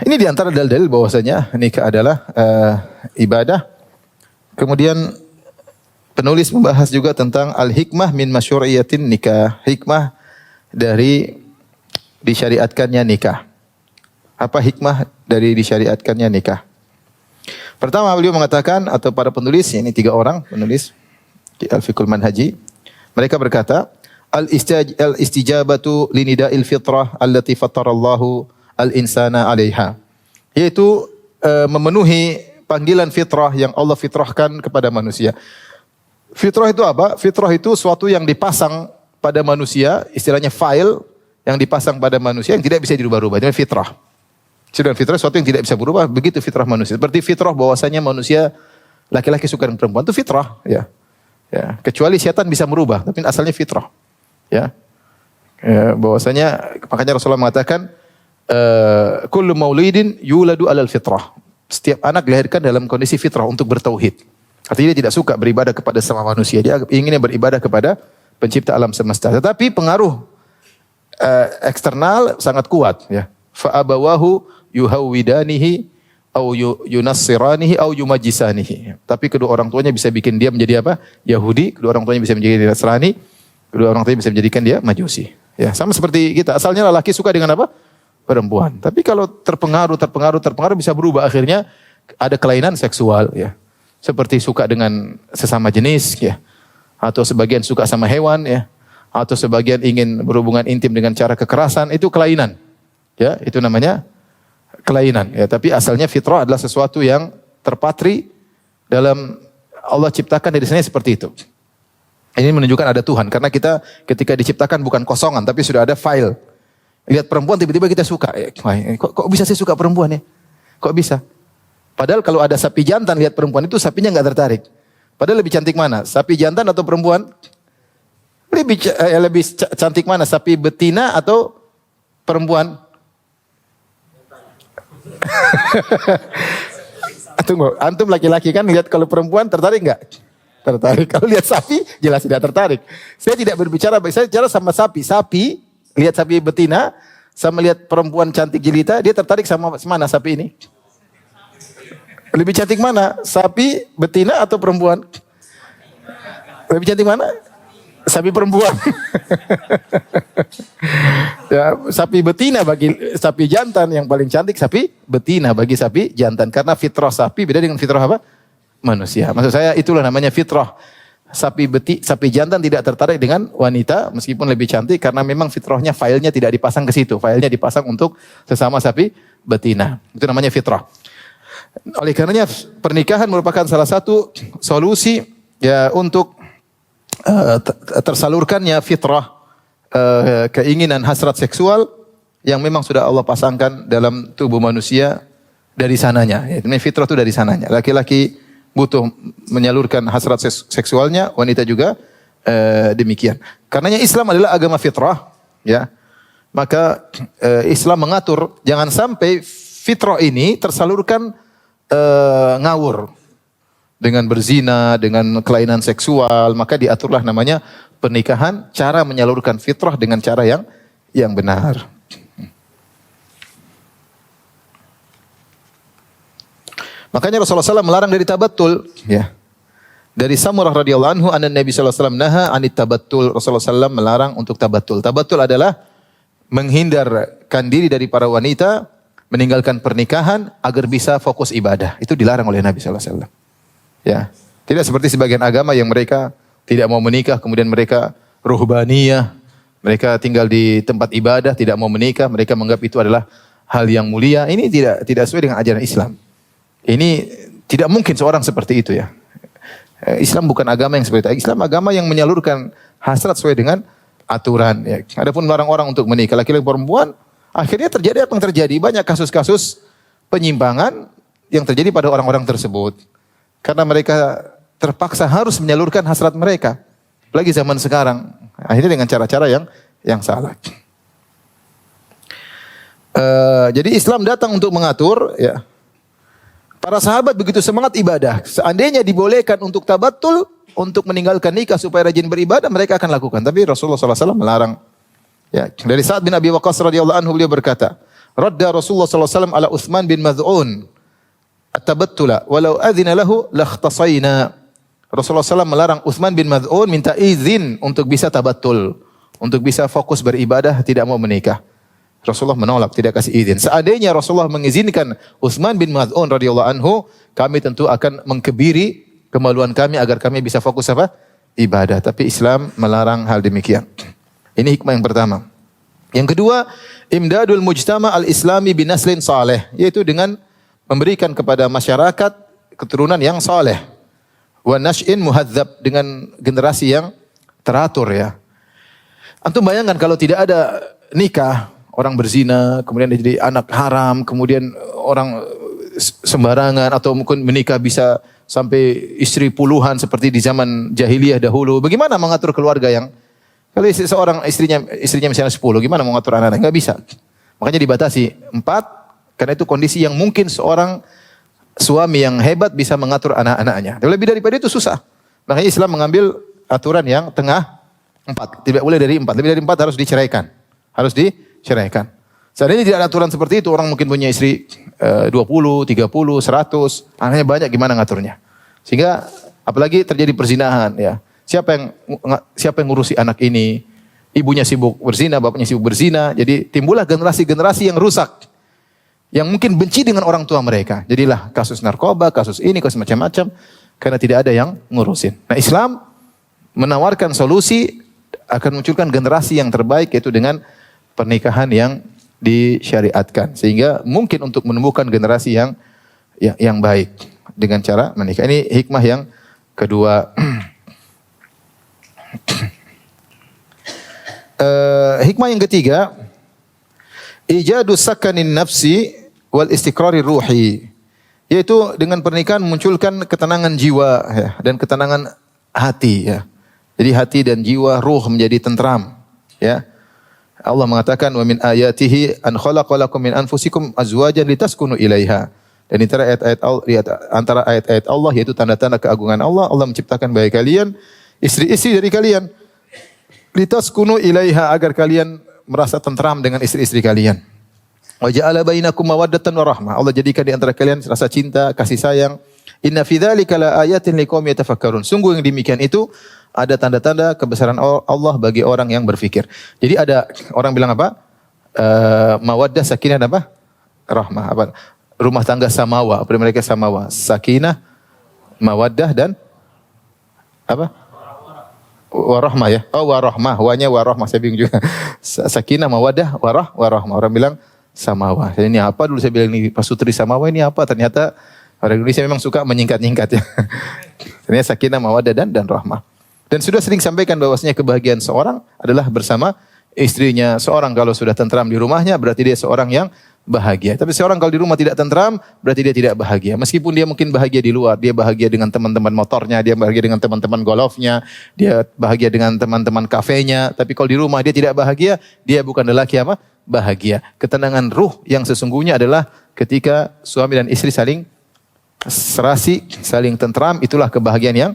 Ini di antara dalil-dalil bahwasanya nikah adalah ibadah. Kemudian penulis membahas juga tentang al-hikmah min masyru'iyatin nikah. Hikmah dari disyariatkannya nikah. Apa hikmah dari disyariatkannya nikah? Pertama beliau mengatakan, atau para penulis, ini 3 orang penulis di Al-Fiqhul Manhaji, mereka berkata, al-istijabatu linida'il fitrah allati fattarallahu al-insana 'alaiha. Yaitu memenuhi panggilan fitrah yang Allah fitrahkan kepada manusia. Fitrah itu apa? Fitrah itu suatu yang dipasang pada manusia, istilahnya file yang dipasang pada manusia yang tidak bisa dirubah-rubah. Itu fitrah. Sedangkan fitrah sesuatu yang tidak bisa berubah, begitu fitrah manusia. Seperti fitrah bahwasanya manusia laki-laki suka dengan perempuan itu fitrah, ya. Ya, kecuali setan bisa merubah, tapi asalnya fitrah. Ya. Bahwasanya makanya Rasulullah mengatakan kullu maulidin yuladu alal fitrah. Setiap anak dilahirkan dalam kondisi fitrah untuk bertauhid. Artinya dia tidak suka beribadah kepada sesama manusia, dia inginnya beribadah kepada pencipta alam semesta. Tetapi pengaruh eksternal sangat kuat, ya. Fa abawahu yuhawwidanihi au yunassiranihi au yumajjisanihi. Tapi kedua orang tuanya bisa bikin dia menjadi apa? Yahudi, kedua orang tuanya bisa menjadi Nasrani, kedua orang tuanya bisa menjadikan dia Majusi. Ya, sama seperti kita. Asalnya lelaki suka dengan apa? Perempuan. Tapi kalau terpengaruh bisa berubah, akhirnya ada kelainan seksual, ya. Seperti suka dengan sesama jenis, ya. Atau sebagian suka sama hewan, ya. Atau sebagian ingin berhubungan intim dengan cara kekerasan, itu kelainan. Ya, itu namanya kelainan, ya. Tapi asalnya fitrah adalah sesuatu yang terpatri dalam Allah ciptakan dari sana seperti itu. Ini menunjukkan ada Tuhan, karena kita ketika diciptakan bukan kosongan, tapi sudah ada file. Lihat perempuan tiba-tiba kita suka. Kok bisa saya suka perempuan ya? Kok bisa? Padahal kalau ada sapi jantan lihat perempuan itu sapinya nggak tertarik. Padahal lebih cantik mana? Sapi jantan atau perempuan? Lebih cantik mana? Sapi betina atau perempuan? Tunggu, antum laki-laki kan lihat kalau perempuan tertarik nggak? Tertarik. Kalau lihat sapi jelas tidak tertarik. Saya tidak berbicara, saya bicara sama sapi. Sapi, lihat sapi betina, sama lihat perempuan cantik jelita, dia tertarik sama mana sapi ini? Lebih cantik mana? Sapi betina atau perempuan? Lebih cantik mana? Sapi perempuan. Ya, sapi betina bagi sapi jantan yang paling cantik sapi betina bagi sapi jantan, karena fitrah sapi beda dengan fitrah apa? Manusia. Maksud saya itulah namanya fitrah. Sapi jantan tidak tertarik dengan wanita meskipun lebih cantik karena memang fitrahnya filenya tidak dipasang ke situ. Filenya dipasang untuk sesama sapi betina. Itu namanya fitrah. Oleh karenanya pernikahan merupakan salah satu solusi ya untuk tersalurkannya fitrah, keinginan hasrat seksual yang memang sudah Allah pasangkan dalam tubuh manusia dari sananya. Itu fitrah itu dari sananya. Laki-laki butuh menyalurkan hasrat seksualnya, wanita juga demikian. Karenanya Islam adalah agama fitrah, ya. Maka Islam mengatur jangan sampai fitrah ini tersalurkan ngawur dengan berzina, dengan kelainan seksual, maka diaturlah namanya pernikahan, cara menyalurkan fitrah dengan cara yang benar. Makanya Rasulullah SAW melarang dari tabattul, ya. Dari Samurah radhiyallahu anhu, anna Nabi sallallahu alaihi wasallam naha anit tabattul. Rasulullah SAW melarang untuk tabattul. Tabattul adalah menghindarkan diri dari para wanita, meninggalkan pernikahan agar bisa fokus ibadah. Itu dilarang oleh Nabi sallallahu alaihi wasallam. Ya. Tidak seperti sebagian agama yang mereka tidak mau menikah, kemudian mereka ruhbaniyah, mereka tinggal di tempat ibadah, tidak mau menikah, mereka menganggap itu adalah hal yang mulia. Ini tidak sesuai dengan ajaran Islam. Ini tidak mungkin seorang seperti itu, ya. Islam bukan agama yang seperti itu. Islam agama yang menyalurkan hasrat sesuai dengan aturan, ya. Adapun melarang orang untuk menikah laki-laki perempuan, akhirnya terjadi apa yang terjadi? Banyak kasus-kasus penyimpangan yang terjadi pada orang-orang tersebut. Karena mereka terpaksa harus menyalurkan hasrat mereka. Apalagi zaman sekarang. Akhirnya dengan cara-cara yang salah. Jadi Islam datang untuk mengatur, ya. Para sahabat begitu semangat ibadah. Seandainya dibolehkan untuk tabattul, untuk meninggalkan nikah supaya rajin beribadah, mereka akan lakukan. Tapi Rasulullah SAW melarang. Ya, dari Sa'ad bin Abi Waqqas radhiyallahu anhu beliau berkata, "Radda Rasulullah SAW ala Utsman bin Maz'un at-tabattula walau adzina lahu lakhtasayna." Rasulullah SAW melarang Utsman bin Maz'un minta izin untuk bisa tabattul, untuk bisa fokus beribadah, tidak mau menikah. Rasulullah menolak, tidak kasih izin. Seandainya Rasulullah mengizinkan Utsman bin Maz'un radhiyallahu anhu, kami tentu akan mengkebiri kemaluan kami agar kami bisa fokus apa? Ibadah. Tapi Islam melarang hal demikian. Ini hikmah yang pertama. Yang kedua, imdadul mujtama al-islami binaslin saleh, yaitu dengan memberikan kepada masyarakat keturunan yang saleh. Wa nash'in muhadzab, dengan generasi yang teratur, ya. Antum bayangkan kalau tidak ada nikah, orang berzina, kemudian jadi anak haram, kemudian orang sembarangan atau mungkin menikah bisa sampai istri puluhan seperti di zaman jahiliyah dahulu. Bagaimana mengatur keluarga yang kalau seorang istrinya misalnya 10, gimana mengatur anak-anak? Enggak bisa. Makanya dibatasi 4 karena itu kondisi yang mungkin seorang suami yang hebat bisa mengatur anak-anaknya. Dan lebih daripada itu susah. Makanya Islam mengambil aturan yang tengah 4. Tidak boleh dari 4. Lebih dari 4 harus diceraikan. Harus diceraikan. Seandainya tidak ada aturan seperti itu, orang mungkin punya istri 20, 30, 100, anaknya banyak, gimana ngaturnya? Sehingga apalagi terjadi perzinahan ya. Siapa yang ngurusi anak ini? Ibunya sibuk berzina, bapaknya sibuk berzina. Jadi timbullah generasi-generasi yang rusak. Yang mungkin benci dengan orang tua mereka. Jadilah kasus narkoba, kasus ini, kasus macam-macam. Karena tidak ada yang ngurusin. Nah, Islam menawarkan solusi akan munculkan generasi yang terbaik, yaitu dengan pernikahan yang disyariatkan. Sehingga mungkin untuk menumbuhkan generasi yang baik dengan cara menikah. Ini hikmah yang kedua. Hikmah yang ketiga, ijadu sakanin nafsi wal istiqrari ruhi, yaitu dengan pernikahan munculkan ketenangan jiwa ya, dan ketenangan hati ya. Jadi hati dan jiwa, ruh menjadi tentram ya. Allah mengatakan wa min ayatihi an khalaqalakum min anfusikum azwajan litaskunu ilaiha. Dan antara ayat-ayat Allah yaitu tanda-tanda keagungan Allah, Allah menciptakan bagi kalian istri-istri dari kalian litaskunu ilaiha, agar kalian merasa tentram dengan istri-istri kalian. Wa ja'ala bainakum mawaddatan wa rahmah. Allah jadikan di antara kalian rasa cinta, kasih sayang. Inna fi dzalika la ayatin liqaumin yatafakkarun. Sungguh yang demikian itu ada tanda-tanda kebesaran Allah bagi orang yang berfikir. Jadi ada orang bilang apa? Mawaddah, sakinah, apa? Rahmah. Apa? Rumah tangga samawa. Apa mereka samawa? Sakinah, mawaddah dan apa? Warahmah ya. Oh, warahmah. Wanya warahmah, saya bingung juga. Sakinah, mawaddah, warahmah. Orang bilang samawa. Ini apa dulu saya bilang ini pasutri samawa, ini apa? Ternyata orang Indonesia memang suka menyingkat-nyingkat ya. Ternyata sakinah, mawaddah dan rahmah. Dan sudah sering sampaikan bahwasanya kebahagiaan seorang adalah bersama istrinya. Seorang kalau sudah tentram di rumahnya berarti dia seorang yang bahagia. Tapi seorang kalau di rumah tidak tentram berarti dia tidak bahagia. Meskipun dia mungkin bahagia di luar, dia bahagia dengan teman-teman motornya, dia bahagia dengan teman-teman golfnya, dia bahagia dengan teman-teman kafenya. Tapi kalau di rumah dia tidak bahagia, dia bukan lelaki apa? Bahagia. Ketenangan ruh yang sesungguhnya adalah ketika suami dan istri saling serasi, saling tentram, itulah kebahagiaan yang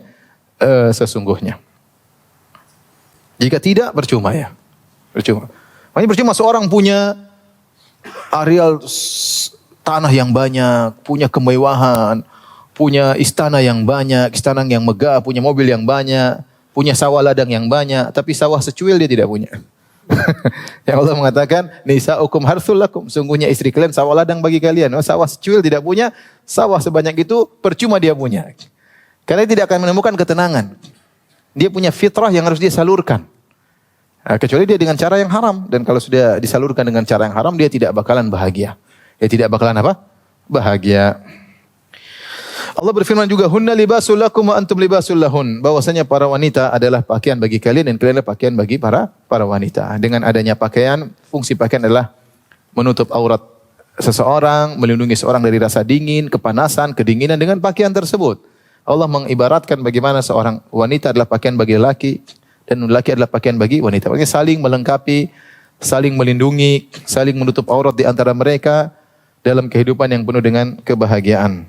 sesungguhnya. Jika tidak, percuma ya. Percuma. Makanya percuma seorang punya areal tanah yang banyak, punya kemewahan, punya istana yang banyak, istana yang megah, punya mobil yang banyak, punya sawah ladang yang banyak, tapi sawah secuil dia tidak punya. Yang Allah mengatakan, nisa'ukum harthul lakum, sungguhnya istri kalian sawah ladang bagi kalian. Sawah secuil tidak punya, sawah sebanyak itu percuma dia punya. Karena dia tidak akan menemukan ketenangan. Dia punya fitrah yang harus dia salurkan. Nah, kecuali dia dengan cara yang haram. Dan kalau sudah disalurkan dengan cara yang haram, dia tidak bakalan bahagia. Dia tidak bakalan apa? Bahagia. Allah berfirman juga, hunna libasul lakum wa antum libasul lahun. Bahwasanya para wanita adalah pakaian bagi kalian dan kalian adalah pakaian bagi para wanita. Dengan adanya pakaian, fungsi pakaian adalah menutup aurat seseorang, melindungi seorang dari rasa dingin, kepanasan, kedinginan dengan pakaian tersebut. Allah mengibaratkan bagaimana seorang wanita adalah pakaian bagi lelaki dan lelaki adalah pakaian bagi wanita. Makanya saling melengkapi, saling melindungi, saling menutup aurat di antara mereka dalam kehidupan yang penuh dengan kebahagiaan.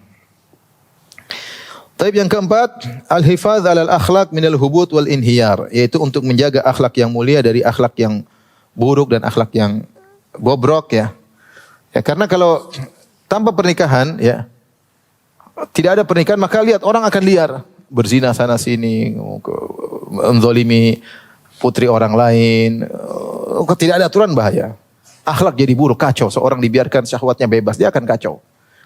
Taib yang keempat, al-hifadz 'alal akhlaq minal hubut wal inhiyar, yaitu untuk menjaga akhlak yang mulia dari akhlak yang buruk dan akhlak yang bobrok ya. Ya, karena kalau tanpa pernikahan ya, tidak ada pernikahan, maka lihat orang akan liar, berzina sana sini, menzalimi putri orang lain. Tidak ada aturan, bahaya. Akhlak jadi buruk, kacau. Seorang dibiarkan syahwatnya bebas, dia akan kacau.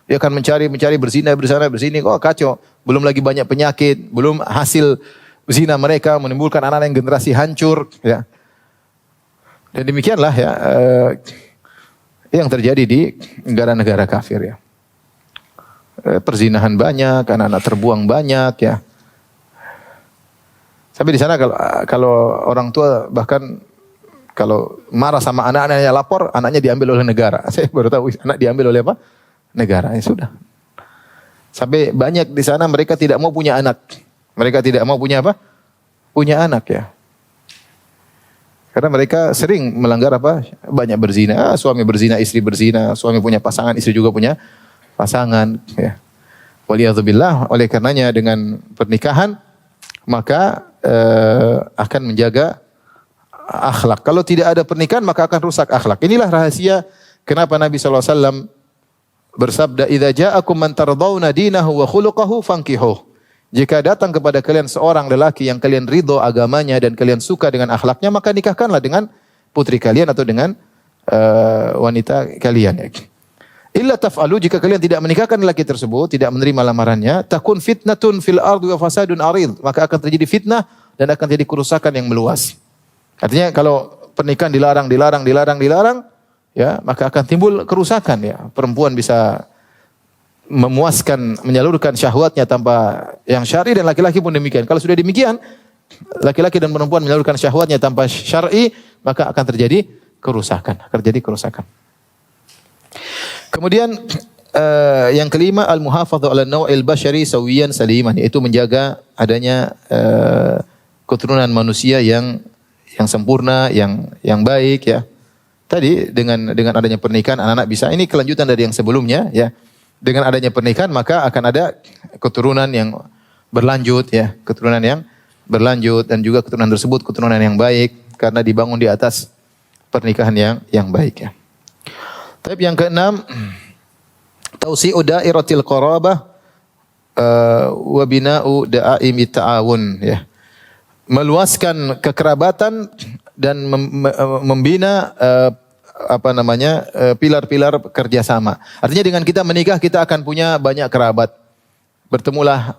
Dia akan mencari berzina, bersana, bersini, kacau. Belum lagi banyak penyakit, belum hasil zina mereka menimbulkan anak-anak yang generasi hancur. Ya. Dan demikianlah ya yang terjadi di negara-negara kafir ya. Perzinahan banyak, anak-anak terbuang banyak ya. Sampai di sana kalau orang tua bahkan kalau marah sama anak-anaknya lapor, anaknya diambil oleh negara. Saya baru tahu anak diambil oleh apa? Negara. Ya sudah. Sampai banyak di sana mereka tidak mau punya anak. Mereka tidak mau punya apa? Punya anak ya. Karena mereka sering melanggar apa? Banyak berzina. Suami berzina, istri berzina. Suami punya pasangan, istri juga punya pasangan. Ya. Waliyadzubillah. Oleh karenanya dengan pernikahan, maka akan menjaga akhlak. Kalau tidak ada pernikahan, maka akan rusak akhlak. Inilah rahasia kenapa Nabi SAW bersabda, "Idza ja'akum man tardawna dinahu wa khuluquhu fankihuh." Jika datang kepada kalian seorang lelaki yang kalian ridho agamanya dan kalian suka dengan akhlaknya, maka nikahkanlah dengan putri kalian atau dengan wanita kalian. Illa taf'alu, jika kalian tidak menikahkan lelaki tersebut, tidak menerima lamarannya, takun fitnatun fil ardi wa fasadun arid, maka akan terjadi fitnah dan akan terjadi kerusakan yang meluas. Artinya kalau pernikahan dilarang, ya, maka akan timbul kerusakan ya. Perempuan bisa memuaskan, menyalurkan syahwatnya tanpa yang syar'i dan laki-laki pun demikian. Kalau sudah demikian, laki-laki dan perempuan menyalurkan syahwatnya tanpa syar'i, maka akan terjadi kerusakan. Kemudian yang kelima, al-muhafadzah 'ala an-naw'il bashari sawiyan saliman, yaitu menjaga adanya keturunan manusia yang sempurna, yang baik ya. Tadi dengan adanya pernikahan anak-anak bisa, ini kelanjutan dari yang sebelumnya ya. Dengan adanya pernikahan maka akan ada keturunan yang berlanjut ya, keturunan yang berlanjut dan juga keturunan tersebut keturunan yang baik karena dibangun di atas pernikahan yang baik ya. Tapi yang keenam, tausi'u dairatil qarabah wa bina'u da'aimi ta'awun ya. Meluaskan kekerabatan dan membina pilar-pilar kerjasama. Artinya dengan kita menikah kita akan punya banyak kerabat. Bertemulah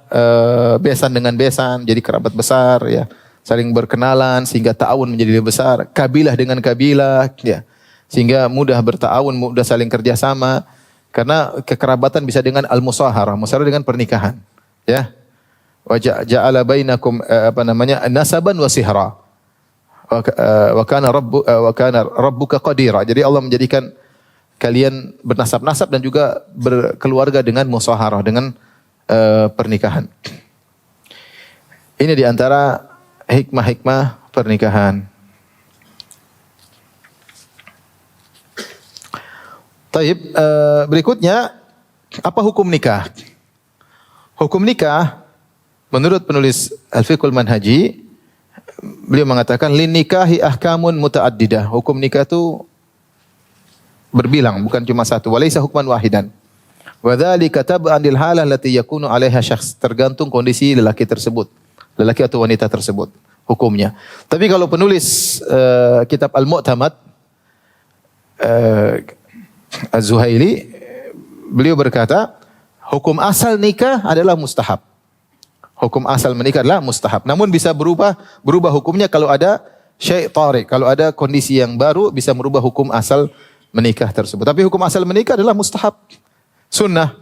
besan dengan besan, jadi kerabat besar ya. Saling berkenalan sehingga ta'awun menjadi lebih besar. Kabilah dengan kabilah ya. Sehingga mudah berta'awun, mudah saling kerjasama. Karena kekerabatan bisa dengan al-musaharah, musaharah dengan pernikahan. Ya. Wa ja'ala bainakum nasaban wa sihra. Wa kana rabbuka qadira. Jadi Allah menjadikan kalian bernasab-nasab dan juga berkeluarga dengan musaharah, dengan pernikahan. Ini di antara hikmah-hikmah pernikahan. Taib, berikutnya apa hukum nikah? Hukum nikah menurut penulis Al-Fiqhul Manhaji, beliau mengatakan lin nikahi ahkamun mutaaddidah. Hukum nikah itu berbilang, bukan cuma satu. Walaysa hukman wahidan. Wa dzalika tab'an lil halah allati yakunu 'alaiha syakhs, tergantung kondisi lelaki tersebut, lelaki atau wanita tersebut hukumnya. Tapi kalau penulis kitab Al-Mu'tamad Az-Zuhaili, beliau berkata, hukum asal nikah adalah mustahab. Hukum asal menikah adalah mustahab. Namun bisa berubah hukumnya kalau ada syai' tari', kalau ada kondisi yang baru bisa merubah hukum asal menikah tersebut. Tapi hukum asal menikah adalah mustahab. Sunnah.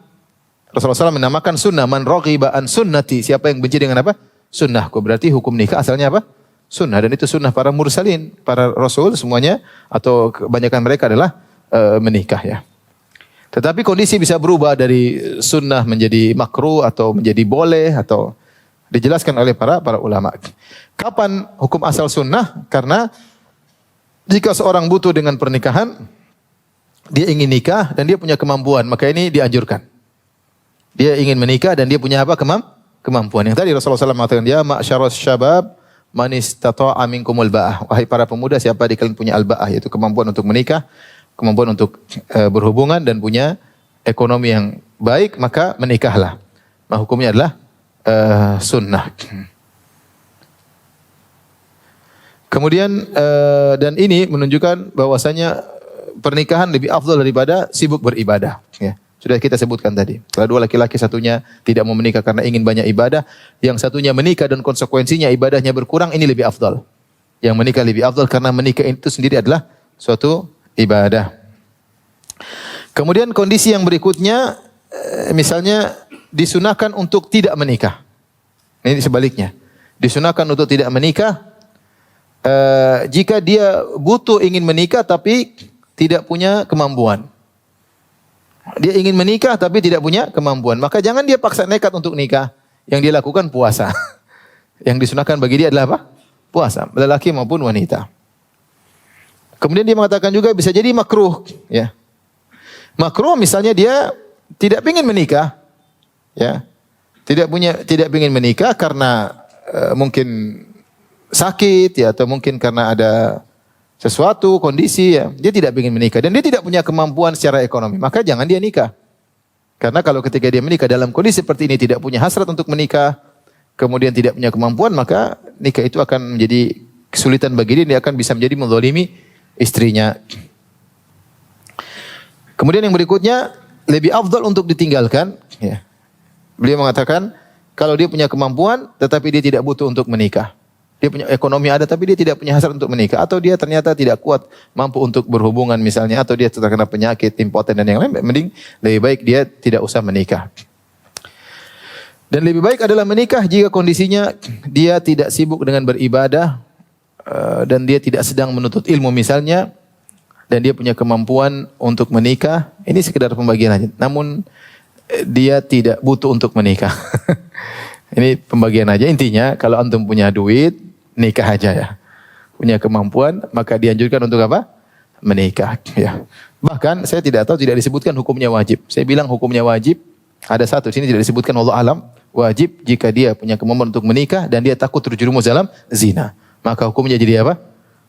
Rasulullah SAW menamakan sunnah, man raghiba an sunnati, siapa yang benci dengan apa? Sunnahku. Berarti hukum nikah asalnya apa? Sunnah. Dan itu sunnah para mursalin, para rasul semuanya atau kebanyakan mereka adalah menikah ya. Tetapi kondisi bisa berubah dari sunnah menjadi makruh atau menjadi boleh atau dijelaskan oleh para ulama. Kapan hukum asal sunnah? Karena jika seorang butuh dengan pernikahan, dia ingin nikah dan dia punya kemampuan, maka ini dianjurkan. Dia ingin menikah dan dia punya apa? Kemampuan. Yang tadi Rasulullah SAW mengatakan, ya ma'syaras syabab man istata'a minkumul ba'ah. Wahai para pemuda, siapa di kalian punya al-ba'ah, yaitu kemampuan untuk menikah, kemampuan untuk berhubungan dan punya ekonomi yang baik, maka menikahlah. Nah, hukumnya adalah sunnah. Kemudian dan ini menunjukkan bahwasanya pernikahan lebih afdal daripada sibuk beribadah. Ya. Sudah kita sebutkan tadi. Kalau dua laki-laki, satunya tidak mau menikah karena ingin banyak ibadah, yang satunya menikah dan konsekuensinya ibadahnya berkurang, ini lebih afdal. Yang menikah lebih afdal karena menikah itu sendiri adalah suatu ibadah. Kemudian kondisi yang berikutnya, misalnya disunahkan untuk tidak menikah. Ini sebaliknya. Disunahkan untuk tidak menikah jika dia butuh ingin menikah tapi tidak punya kemampuan. Dia ingin menikah tapi tidak punya kemampuan. Maka jangan dia paksa nekat untuk nikah. Yang dia lakukan puasa. Yang disunahkan bagi dia adalah apa? Puasa. Lelaki maupun wanita. Kemudian dia mengatakan juga bisa jadi makruh. Ya. Makruh misalnya dia tidak ingin menikah. Ya. Tidak ingin menikah karena mungkin sakit ya, atau mungkin karena ada sesuatu kondisi ya, dia tidak ingin menikah dan dia tidak punya kemampuan secara ekonomi, maka jangan dia nikah. Karena kalau ketika dia menikah dalam kondisi seperti ini, tidak punya hasrat untuk menikah, kemudian tidak punya kemampuan, maka nikah itu akan menjadi kesulitan bagi dia akan bisa menjadi menzalimi istrinya. Kemudian yang berikutnya, lebih afdal untuk ditinggalkan ya. Beliau mengatakan kalau dia punya kemampuan tetapi dia tidak butuh untuk menikah. Dia punya ekonomi ada tapi dia tidak punya hasrat untuk menikah, atau dia ternyata tidak kuat mampu untuk berhubungan misalnya, atau dia terkena penyakit, impoten dan yang lain, mending lebih baik dia tidak usah menikah. Dan lebih baik adalah menikah jika kondisinya dia tidak sibuk dengan beribadah dan dia tidak sedang menuntut ilmu misalnya, dan dia punya kemampuan untuk menikah. Ini sekedar pembagian aja. Namun dia tidak butuh untuk menikah. Ini pembagian aja. Intinya kalau antum punya duit, nikah aja ya. Punya kemampuan, maka dianjurkan untuk apa? Menikah. Ya. Bahkan saya tidak tahu, tidak disebutkan hukumnya wajib. Saya bilang hukumnya wajib. Ada satu sini tidak disebutkan, wallahu alam. Wajib jika dia punya kemampuan untuk menikah dan dia takut terjerumus dalam zina. Maka hukumnya jadi apa?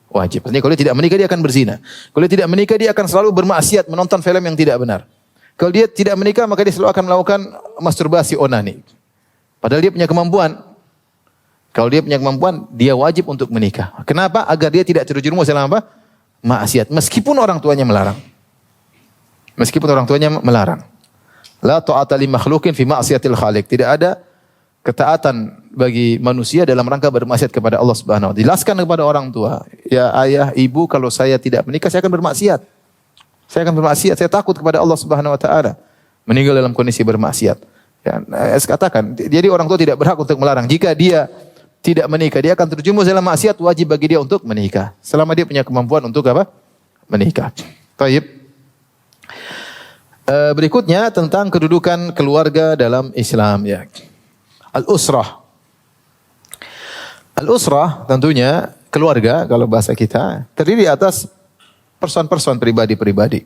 Wajib. Artinya kalau dia tidak menikah dia akan berzina. Kalau dia tidak menikah dia akan selalu bermaksiat, menonton film yang tidak benar. Kalau dia tidak menikah maka dia selalu akan melakukan masturbasi onani. Padahal dia punya kemampuan. Kalau dia punya kemampuan, dia wajib untuk menikah. Kenapa? Agar dia tidak terjerumus dalam apa? Maksiat. Meskipun orang tuanya melarang. Meskipun orang tuanya melarang. La ta'ata li makhluqin fi ma'siyatil khaliq. Tidak ada ketaatan bagi manusia dalam rangka bermaksiat kepada Allah Subhanahu wa taala. Jelaskan kepada orang tua, ya ayah, ibu, kalau saya tidak menikah saya akan bermaksiat. Saya akan bermaksiat, saya takut kepada Allah Subhanahu wa taala. Meninggal dalam kondisi bermaksiat. Ya, saya katakan, jadi orang tua tidak berhak untuk melarang. Jika dia tidak menikah, dia akan terjerumus dalam maksiat, wajib bagi dia untuk menikah. Selama dia punya kemampuan untuk apa? Menikah. Baik. Berikutnya tentang kedudukan keluarga dalam Islam ya. Al-usrah. Al-usrah tentunya keluarga kalau bahasa kita terdiri atas person-person pribadi-pribadi.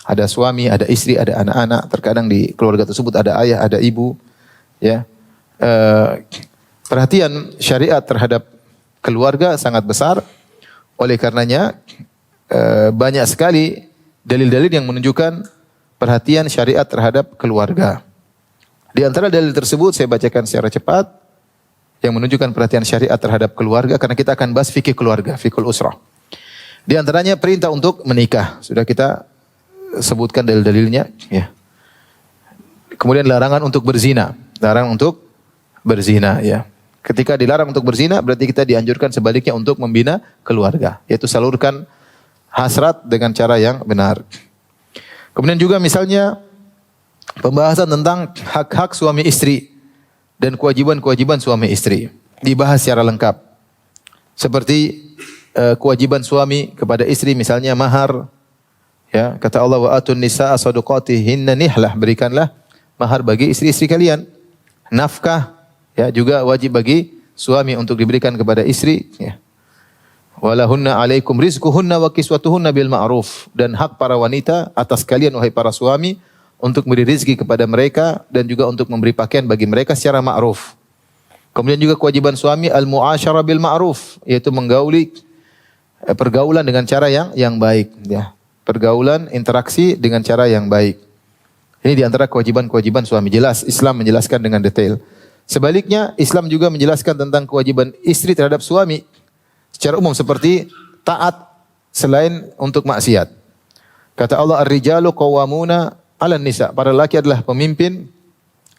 Ada suami, ada istri, ada anak-anak. Terkadang di keluarga tersebut ada ayah, ada ibu. Ya, perhatian syariat terhadap keluarga sangat besar. Oleh karenanya banyak sekali dalil-dalil yang menunjukkan perhatian syariat terhadap keluarga. Di antara dalil tersebut saya bacakan secara cepat yang menunjukkan perhatian syariat terhadap keluarga, karena kita akan bahas fikih keluarga, fikul usrah. Di antaranya perintah untuk menikah. Sudah kita sebutkan dalil-dalilnya ya. Kemudian larangan untuk berzina, larangan untuk berzina ya. Ketika dilarang untuk berzina berarti kita dianjurkan sebaliknya untuk membina keluarga, yaitu salurkan hasrat dengan cara yang benar. Kemudian juga misalnya pembahasan tentang hak-hak suami istri dan kewajiban-kewajiban suami istri dibahas secara lengkap. Seperti kewajiban suami kepada istri misalnya mahar. Ya, kata Allah wa atun nisaa shadaqatihinna nihlah, berikanlah mahar bagi istri-istri kalian. Nafkah ya juga wajib bagi suami untuk diberikan kepada istri ya. Walahunna alaikum rizquhunna wa kiswatuhunna bil ma'ruf, dan hak para wanita atas kalian wahai para suami untuk memberi rezeki kepada mereka dan juga untuk memberi pakaian bagi mereka secara ma'ruf. Kemudian juga kewajiban suami al-mu'asyarah bil ma'ruf, yaitu menggauli pergaulan dengan cara yang baik ya. Pergaulan, interaksi dengan cara yang baik. Ini di antara kewajiban-kewajiban suami. Jelas Islam menjelaskan dengan detail. Sebaliknya Islam juga menjelaskan tentang kewajiban istri terhadap suami secara umum, seperti taat selain untuk maksiat. Kata Allah, ar-rijalu qawwamuna 'alan nisa. Para laki adalah pemimpin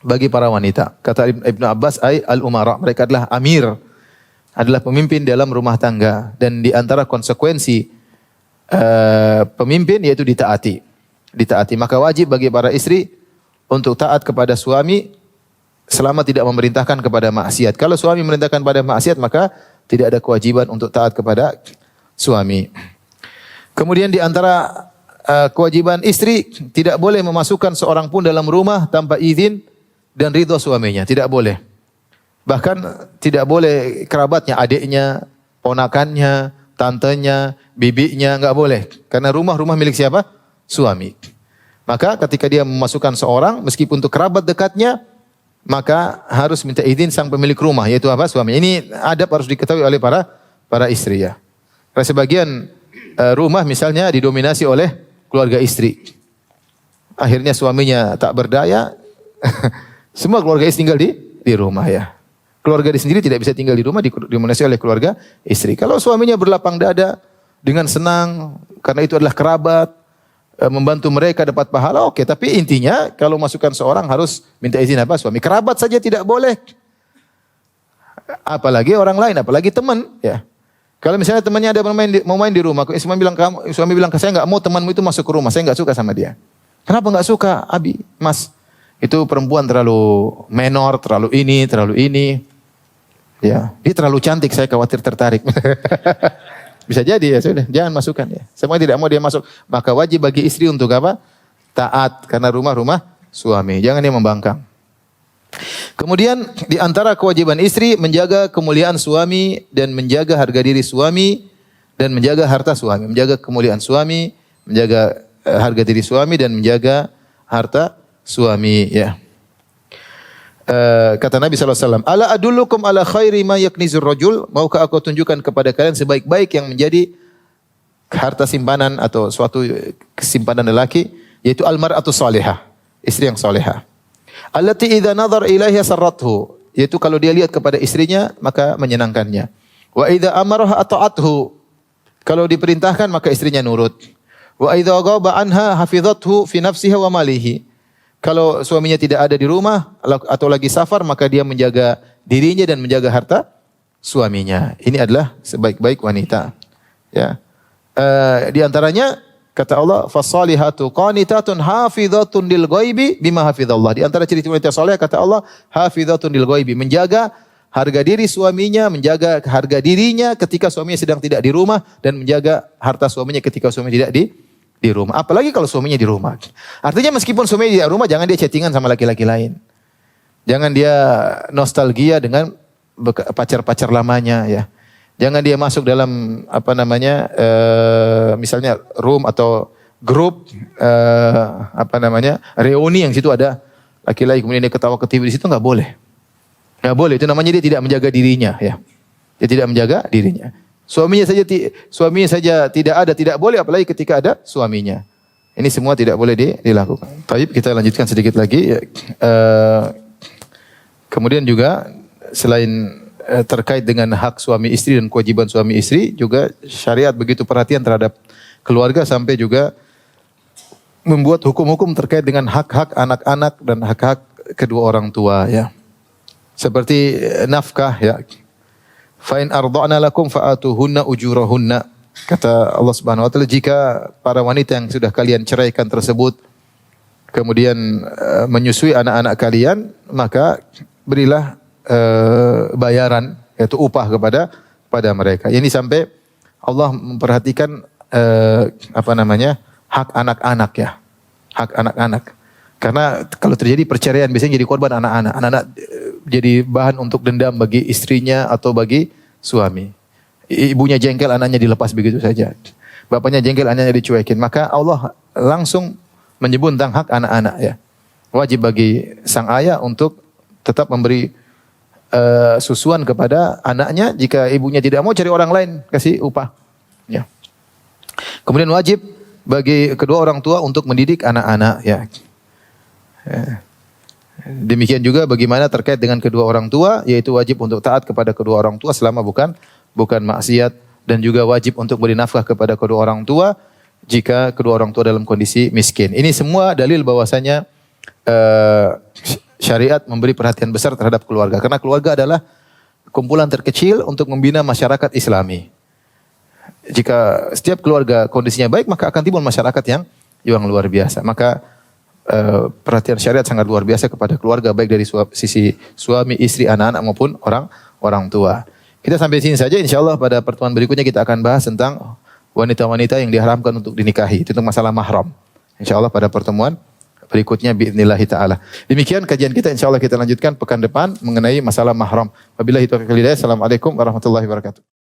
bagi para wanita. Kata Ibnu Abbas, ay al-umara, mereka adalah amir, adalah pemimpin dalam rumah tangga, dan di antara konsekuensi pemimpin yaitu ditaati. Ditaati, maka wajib bagi para istri untuk taat kepada suami selama tidak memerintahkan kepada maksiat. Kalau suami memerintahkan pada maksiat, maka tidak ada kewajiban untuk taat kepada suami. Kemudian di antara kewajiban istri tidak boleh memasukkan seorang pun dalam rumah tanpa izin dan ridho suaminya, tidak boleh. Bahkan tidak boleh kerabatnya, adiknya, ponakannya, tantenya, bibinya, enggak boleh. Karena rumah milik siapa? Suami. Maka ketika dia memasukkan seorang, meskipun untuk kerabat dekatnya, maka harus minta izin sang pemilik rumah, yaitu apa? Suami. Ini adab harus diketahui oleh para istri ya. Karena sebagian rumah misalnya didominasi oleh keluarga istri. Akhirnya suaminya tak berdaya, semua keluarga istri tinggal di rumah ya. Keluarga dia sendiri tidak bisa tinggal di rumah, didominasi oleh keluarga istri. Kalau suaminya berlapang dada dengan senang, karena itu adalah kerabat, membantu mereka dapat pahala, oke. Tapi intinya kalau masukkan seorang harus minta izin apa? Suami. Kerabat saja tidak boleh. Apalagi orang lain, apalagi teman. Ya. Kalau misalnya temannya ada mau main di rumah, suami bilang ke saya nggak mau temanmu itu masuk ke rumah, saya nggak suka sama dia. Kenapa nggak suka, Abi, Mas? Itu perempuan terlalu menor, terlalu ini. Ya, dia terlalu cantik, saya khawatir tertarik. Bisa jadi ya, sudah, jangan masukkan ya. Semua tidak mau dia masuk, maka wajib bagi istri untuk apa? Taat, karena rumah suami. Jangan dia membangkang. Kemudian di antara kewajiban istri menjaga kemuliaan suami dan menjaga harga diri suami dan menjaga harta suami, menjaga kemuliaan suami, menjaga harga diri suami dan menjaga harta suami ya. Kata Nabi SAW, ala adullukum ala khairi ma yaknizur rajul, maukah aku tunjukkan kepada kalian sebaik-baik yang menjadi harta simpanan atau suatu simpanan lelaki, yaitu almar'atu salihah, istri yang salihah. Allati idza nadhar ilaiha sarrathu, yaitu kalau dia lihat kepada istrinya maka menyenangkannya. Wa idza amaraha ata'athu, kalau diperintahkan maka istrinya nurut. Wa idza ghaba anha hafizathu fi nafsiha wa malihi, kalau suaminya tidak ada di rumah atau lagi safar, maka dia menjaga dirinya dan menjaga harta suaminya. Ini adalah sebaik-baik wanita. Ya. Di antaranya kata Allah, "Fasalihatu qanitatun hafizatun lil ghaibi bima hafizallah." Di antara ciri wanita saleh kata Allah, hafizatun lil ghaibi, menjaga harga diri suaminya, menjaga harga dirinya ketika suaminya sedang tidak di rumah dan menjaga harta suaminya ketika suaminya tidak di rumah. Apalagi kalau suaminya di rumah. Artinya meskipun suaminya di rumah, jangan dia chattingan sama laki-laki lain. Jangan dia nostalgia dengan pacar-pacar lamanya ya. Jangan dia masuk dalam misalnya room atau grup reuni yang situ ada laki-laki kemudian dia ketawa ketiwi di situ, enggak boleh. Enggak boleh, itu namanya dia tidak menjaga dirinya ya. Dia tidak menjaga dirinya. Suaminya saja tidak ada, tidak boleh apalagi ketika ada suaminya. Ini semua tidak boleh dilakukan. Baik, kita lanjutkan sedikit lagi. Kemudian juga selain terkait dengan hak suami istri dan kewajiban suami istri, juga syariat begitu perhatian terhadap keluarga sampai juga membuat hukum-hukum terkait dengan hak-hak anak-anak dan hak-hak kedua orang tua ya. Seperti nafkah ya. Fa in arda'na lakum fa'atuhunna ujurahunna. Kata Allah Subhanahu wa taala, jika para wanita yang sudah kalian ceraikan tersebut kemudian menyusui anak-anak kalian, maka berilah bayaran yaitu upah kepada mereka. Ini sampai Allah memperhatikan hak anak-anak ya. Hak anak-anak. Karena kalau terjadi perceraian biasanya jadi korban anak-anak. Anak-anak jadi bahan untuk dendam bagi istrinya atau bagi suami. Ibunya jengkel, anaknya dilepas begitu saja. Bapaknya jengkel, anaknya dicuekin. Maka Allah langsung menyebut tentang hak anak-anak ya. Wajib bagi sang ayah untuk tetap memberi susuan kepada anaknya. Jika ibunya tidak mau, cari orang lain, kasih upah. Ya. Kemudian wajib bagi kedua orang tua untuk mendidik anak-anak ya. Demikian juga bagaimana terkait dengan kedua orang tua, yaitu wajib untuk taat kepada kedua orang tua selama bukan maksiat, dan juga wajib untuk beri nafkah kepada kedua orang tua jika kedua orang tua dalam kondisi miskin. Ini semua dalil bahwasanya syariat memberi perhatian besar terhadap keluarga, karena keluarga adalah kumpulan terkecil untuk membina masyarakat Islami. Jika setiap keluarga kondisinya baik, maka akan timbul masyarakat yang luar biasa. Maka perhatian syariat sangat luar biasa kepada keluarga, baik dari sisi suami, istri, anak-anak maupun orang tua. Kita sampai sini saja, insyaallah pada pertemuan berikutnya kita akan bahas tentang wanita-wanita yang diharamkan untuk dinikahi. Itu tentang masalah mahram. Insyaallah pada pertemuan berikutnya biidznillah taala. Demikian kajian kita, insyaallah kita lanjutkan pekan depan mengenai masalah mahram. Wabillahi taufiq wal hidayah. Assalamualaikum warahmatullahi wabarakatuh.